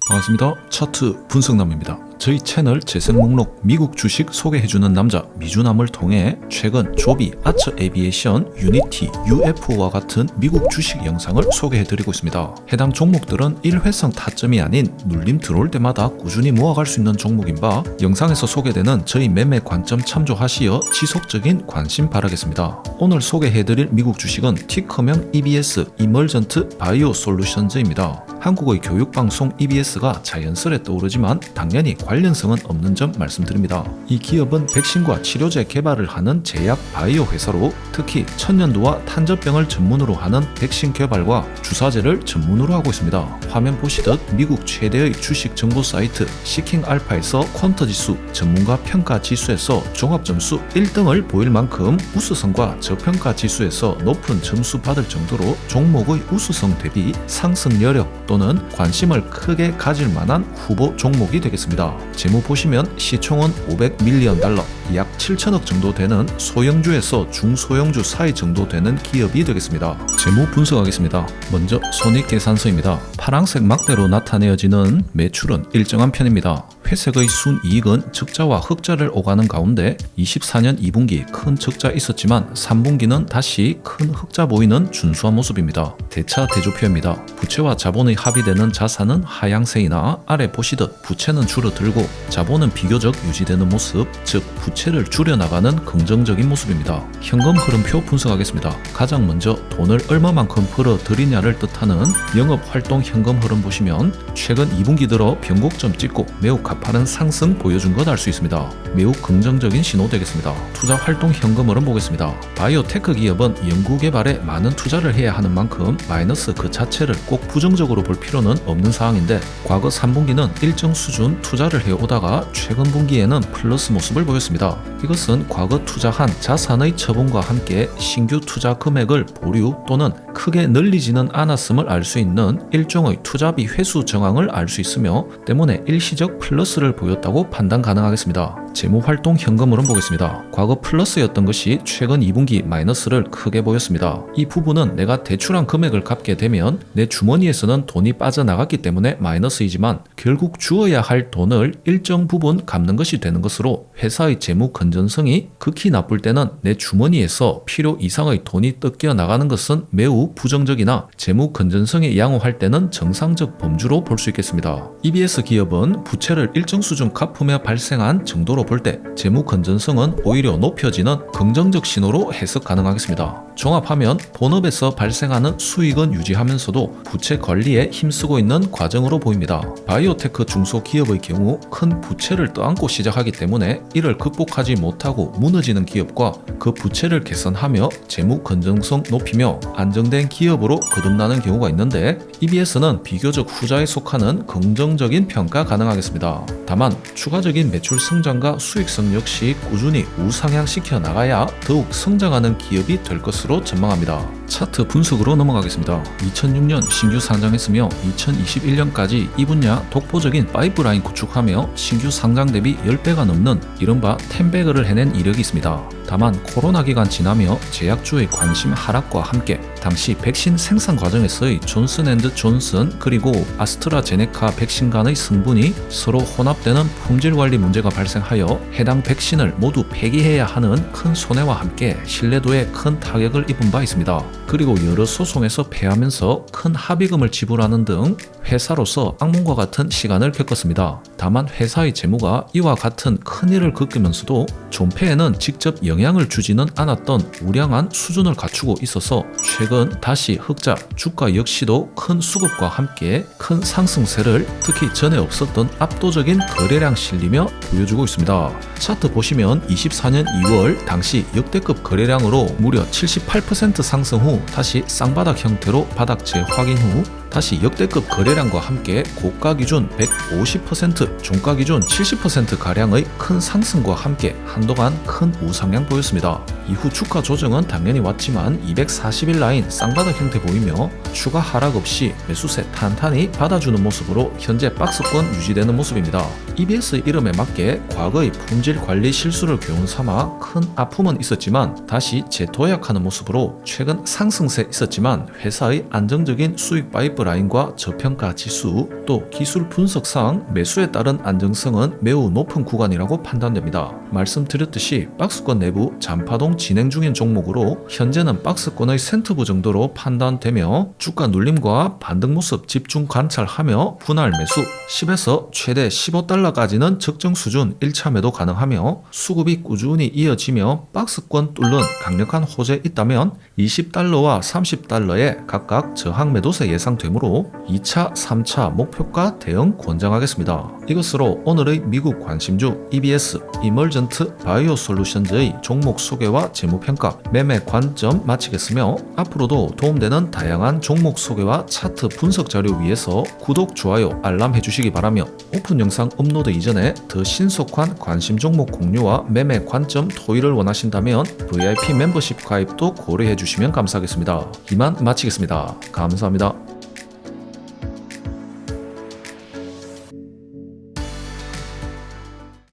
반갑습니다. 차트 분석남입니다. 저희 채널 재생 목록 미국 주식 소개해주는 남자 미주남을 통해 최근 조비, 아처 에비에이션, 유니티, UFO와 같은 미국 주식 영상을 소개해드리고 있습니다. 해당 종목들은 일회성 타점이 아닌 눌림 들어올 때마다 꾸준히 모아갈 수 있는 종목인 바 영상에서 소개되는 저희 매매 관점 참조하시어 지속적인 관심 바라겠습니다. 오늘 소개해드릴 미국 주식은 티커명 EBS 이멀전트 바이오 솔루션즈입니다. 한국의 교육방송 EBS가 자연스레 떠오르지만 당연히 관련성은 없는 점 말씀드립니다. 이 기업은 백신과 치료제 개발을 하는 제약 바이오 회사로 특히 천연두와 탄저병을 전문으로 하는 백신 개발과 주사제를 전문으로 하고 있습니다. 화면 보시듯 미국 최대의 주식 정보 사이트 시킹알파에서 퀀터 지수 전문가 평가 지수에서 종합점수 1등을 보일 만큼 우수성과 저평가 지수에서 높은 점수 받을 정도로 종목의 우수성 대비 상승 여력 또는 관심을 크게 가질 만한 후보 종목이 되겠습니다. 재무 보시면 시총은 $500밀리언, 약 7천억 정도 되는 소형주에서 중소형주 사이 정도 되는 기업이 되겠습니다. 재무 분석하겠습니다. 먼저 손익계산서입니다. 파란색 막대로 나타내어지는 매출은 일정한 편입니다. 회색의 순이익은 적자와 흑자를 오가는 가운데 24년 2분기 큰 적자 있었지만 3분기는 다시 큰 흑자 보이는 준수한 모습입니다. 대차 대조표입니다. 부채와 자본의 합의되는 자산은 하향세이나 아래 보시듯 부채는 줄어들고 자본은 비교적 유지되는 모습, 즉 부채를 줄여나가는 긍정적인 모습입니다. 현금 흐름표 분석하겠습니다. 가장 먼저 돈을 얼마만큼 벌어들이냐를 뜻하는 영업활동 현금 흐름 보시면 최근 2분기 들어 변곡점 찍고 매우 가파른 상승 보여준 것 알 수 있습니다. 매우 긍정적인 신호 되겠습니다. 투자활동 현금 흐름 보겠습니다. 바이오테크 기업은 연구개발에 많은 투자를 해야 하는 만큼 마이너스 그 자체를 꼭 부정적으로 볼 필요는 없는 상황인데 과거 3분기는 일정 수준 투자를 해오다가 최근 분기에는 플러스 모습을 보였습니다. 이것은 과거 투자한 자산의 처분과 함께 신규 투자 금액을 보류 또는 크게 늘리지는 않았음을 알 수 있는 일종의 투자비 회수 정황을 알 수 있으며 때문에 일시적 플러스를 보였다고 판단 가능하겠습니다. 재무활동 현금흐름 보겠습니다. 과거 플러스였던 것이 최근 2분기 마이너스를 크게 보였습니다. 이 부분은 내가 대출한 금액을 갚게 되면 내 주머니에서는 돈이 빠져나갔기 때문에 마이너스이지만 결국 주어야 할 돈을 일정 부분 갚는 것이 되는 것으로 회사의 재무 건전성이 극히 나쁠 때는 내 주머니에서 필요 이상의 돈이 뜯겨 나가는 것은 매우 부정적이나 재무 건전성이 양호할 때는 정상적 범주로 볼 수 있겠습니다. EBS 기업은 부채를 일정 수준 갚으며 발생한 정도로 볼 때 재무 건전성은 오히려 높여지는 긍정적 신호로 해석 가능하겠습니다. 종합하면 본업에서 발생하는 수익은 유지하면서도 부채 관리에 힘쓰고 있는 과정으로 보입니다. 바이오테크 중소기업의 경우 큰 부채를 떠안고 시작하기 때문에 이를 극복하지 못하고 무너지는 기업과 그 부채를 개선하며 재무 건전성 높이며 안정된 기업으로 거듭나는 경우가 있는데 EBS는 비교적 후자에 속하는 긍정적인 평가 가능하겠습니다. 다만 추가적인 매출 성장과 수익성 역시 꾸준히 우상향시켜 나가야 더욱 성장하는 기업이 될 것으로 전망합니다. 차트 분석으로 넘어가겠습니다. 2006년 신규 상장했으며 2021년까지 이 분야 독보적인 파이프라인 구축하며 신규 상장 대비 10배가 넘는 이른바 10배그를 해낸 이력이 있습니다. 다만 코로나 기간 지나며 제약주의 관심 하락과 함께 당시 백신 생산 과정에서의 존슨앤드존슨 그리고 아스트라제네카 백신 간의 성분이 서로 혼합되는 품질 관리 문제가 발생하여 해당 백신을 모두 폐기해야 하는 큰 손해와 함께 신뢰도에 큰 타격을 입은 바 있습니다. 그리고 여러 소송에서 패하면서 큰 합의금을 지불하는 등 회사로서 악몽과 같은 시간을 겪었습니다. 다만 회사의 재무가 이와 같은 큰일을 겪으면서도 존폐에는 직접 영향을 주지는 않았던 우량한 수준을 갖추고 있어서 최근 다시 흑자, 주가 역시도 큰 수급과 함께 큰 상승세를 특히 전에 없었던 압도적인 거래량 실리며 보여주고 있습니다. 차트 보시면 24년 2월 당시 역대급 거래량으로 무려 78% 상승 후 다시 쌍바닥 형태로 바닥재 확인 후 다시 역대급 거래량과 함께 고가 기준 150%, 종가 기준 70%가량의 큰 상승과 함께 한동안 큰 우상향 보였습니다. 이후 주가 조정은 당연히 왔지만 240일 라인 쌍바닥 형태 보이며 추가 하락 없이 매수세 탄탄히 받아주는 모습으로 현재 박스권 유지되는 모습입니다. EBS 이름에 맞게 과거의 품질 관리 실수를 교훈 삼아 큰 아픔은 있었지만 다시 재도약하는 모습으로 최근 상승세 있었지만 회사의 안정적인 수익 바이프 파이브라인과 저평가 지수, 또 기술 분석상 매수에 따른 안정성은 매우 높은 구간이라고 판단됩니다. 말씀드렸듯이 박스권 내부 잔파동 진행 중인 종목으로 현재는 박스권의 센터부 정도로 판단되며 주가 눌림과 반등 모습 집중 관찰하며 분할 매수 10에서 최대 15달러까지는 적정 수준 1차 매도 가능하며 수급이 꾸준히 이어지며 박스권 뚫는 강력한 호재 있다면 20달러와 30달러에 각각 저항 매도세 예상되므로 2차, 3차 목표가 대응 권장하겠습니다. 이것으로 오늘의 미국 관심주 EBS 이멀전트 바이오 솔루션즈의 종목 소개와 재무평가, 매매 관점 마치겠으며 앞으로도 도움되는 다양한 종목 소개와 차트 분석 자료 위해서 구독, 좋아요, 알람 해주시기 바라며 오픈 영상 업로드 이전에 더 신속한 관심 종목 공유와 매매 관점 토의를 원하신다면 VIP 멤버십 가입도 고려해 주시면 감사하겠습니다. 이만 마치겠습니다. 감사합니다.